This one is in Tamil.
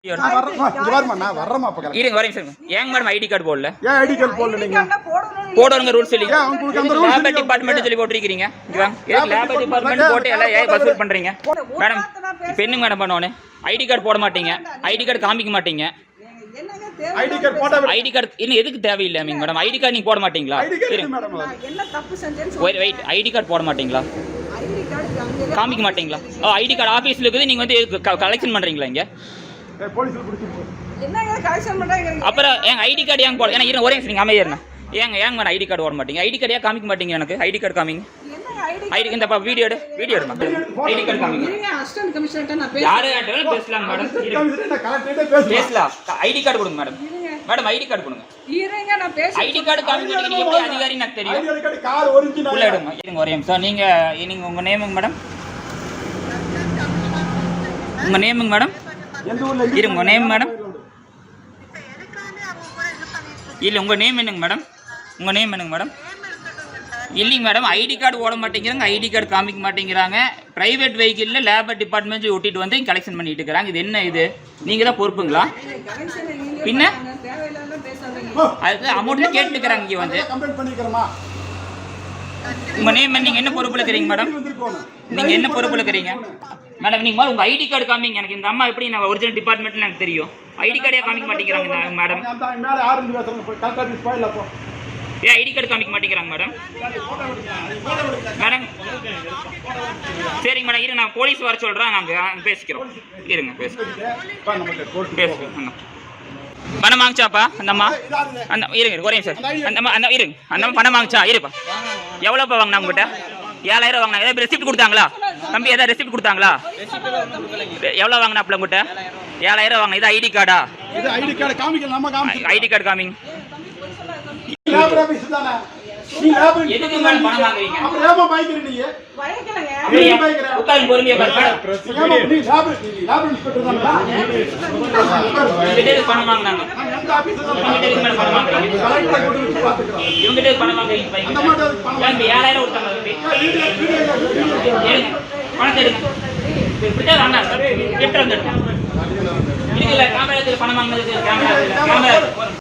ஐடி கார்டு போடல ரூல்ஸ் டிபார்ட்மெண்ட் சொல்லி போட்டிருக்கீங்க போட்டு எல்லாம் வசூல் பண்றீங்க மேடம். பெண்ணுங்க மேடம் பண்ணோன்னு ஐடி கார்டு போட மாட்டீங்க, ஐடி கார்டு காமிக்க மாட்டீங்க. ஐடி கார்டு இன்னும் எதுக்கு தேவையில்லை மேடம்? ஐடி கார்டு நீங்க போட மாட்டீங்களா? வெயிட், ஐடி கார்டு போட மாட்டீங்களா? காமிக்க மாட்டீங்களா? ஐடி கார்டு ஆபீஸ்ல இருக்குது, நீங்க வந்து கலெக்ஷன் பண்றீங்களா இங்க? அப்புறம் எங்க ஐடி கார்டு ஏங்க போட? ஏன்னா ஒரே நீங்க அமைதியா ஏங்க மேடம் ஐடி கார்டு போட மாட்டீங்க? ஐடி கார்டு ஏன் காமிக்க மாட்டீங்க? எனக்கு ஐடி கார்டு காமிங்க. ஐடி இந்த வீடியோ எடுமா. ஐடி கார்டு காமிங்க. அசிஸ்டன்ட் கமிஷனர்ட்ட நான் யாரே ஆட்டல பேசலாம் மேடம். பேசலாம். ஐடி கார்டு கொடுங்க மேடம். மேடம் ஐடி கார்டு கொடுங்க. இருங்க நான் பேசுறேன். ஐடி கார்டு காமிக்க மாட்டீங்க, நீங்க எப்படி அதிகாரி எனக்கு தெரியும். ஐடி கார்டு கார் ஒரிஜினல் உள்ள எடுங்க. இருங்க ஒரே நிமிஷம். நீங்க உங்க நேமுங்க மேடம்? உங்க நேமுங்க மேடம்? எந்த ஊர்ல இருங்க? உங்க நேம் மேடம்? இல்ல உங்க நேம் என்னங்க மேடம்? உங்க நேம் என்னங்க மேடம்? இல்லைங்க மேடம், ஐடி கார்டு ஓட மாட்டேங்கிறாங்க, ஐடி கார்டு காமிக்க மாட்டேங்கிறாங்க. பிரைவேட் வெஹிக்கிளில் லேபர் டிபார்ட்மெண்ட் ஒட்டிட்டு வந்து கலெக்ஷன் பண்ணிட்டு இருக்கிறாங்க. இது என்ன? இது நீங்க தான் பொறுப்புங்களா? பின்ன அதுக்கு அமௌண்ட் கேட்டுக்கிறாங்க. இங்கே வந்து உங்க நேம் நீங்க என்ன பொறுப்புல இருக்கிறீங்க மேடம்? நீங்க என்ன பொறுப்புல இருக்கிறீங்க மேடம்? நீங்க உங்க ஐடி கார்டு காமிங்க. எனக்கு இந்த அம்மா எப்படி நான் ஒரிஜினல் டிபார்ட்மெண்ட்ல எனக்கு தெரியும். ஐடி கார்டே காமிக்க மாட்டேங்கிறாங்க மேடம். ஏன் ஐடி கார்டு காமிக்க மாட்டேங்கிறாங்க மேடம்? மேடம் சரிங்க மேடம், இருங்க நான் போலீஸ் வர சொல்கிறேன், நாங்கள் பேசிக்கிறோம். இருங்க பேசுகிறோம். பணம் வாங்கிச்சாப்பா அந்த அம்மா? அந்த இருங்க ஒரே சார். அந்த இருங்க, அந்த அம்மா பணம் வாங்கிச்சா? இருப்பா. எவ்வளோப்பா வாங்கினா உங்ககிட்ட? 7000 வாங்கினா. ஏதாவது ரெசிப்ட் கொடுத்தாங்களா தம்பி? ஏதாவது ரெசிப்ட் கொடுத்தாங்களா? எவ்வளோ வாங்கினாப்புல உங்ககிட்ட? 7000 வாங்கினா. இது ஐடி கார்டா? ஐடி கார்டு காமிங்க. ஐடி கார்டு காமிங்க. எதுக்கு மேடம் பணம் வாங்குறீங்க? அப்புறம் ஏமா பயக்கிறீங்க? பயக்கலங்க. உட்கார்ந்து பொறுமையா பாருங்க. லேப் இன்ஸ்பெக்டர் தானடா? இவங்க பணம் வாங்குறாங்க. எந்த ஆபீஸ்ல இவங்க மேல பணம் வாங்குறாங்க? கலெக்டர் கூட வச்சு பாத்துக்கறோம். இவங்க பணம் வாங்குறீங்க பையன். அந்த மாதிரி பணம் 7000 கொடுத்தாங்க தம்பி. பணம் எடுங்க. விட்டா வாங்க சார். கிட்ட வந்துடுங்க. இல்ல கேமரால பணம் வாங்குனதுக்கு கேமரா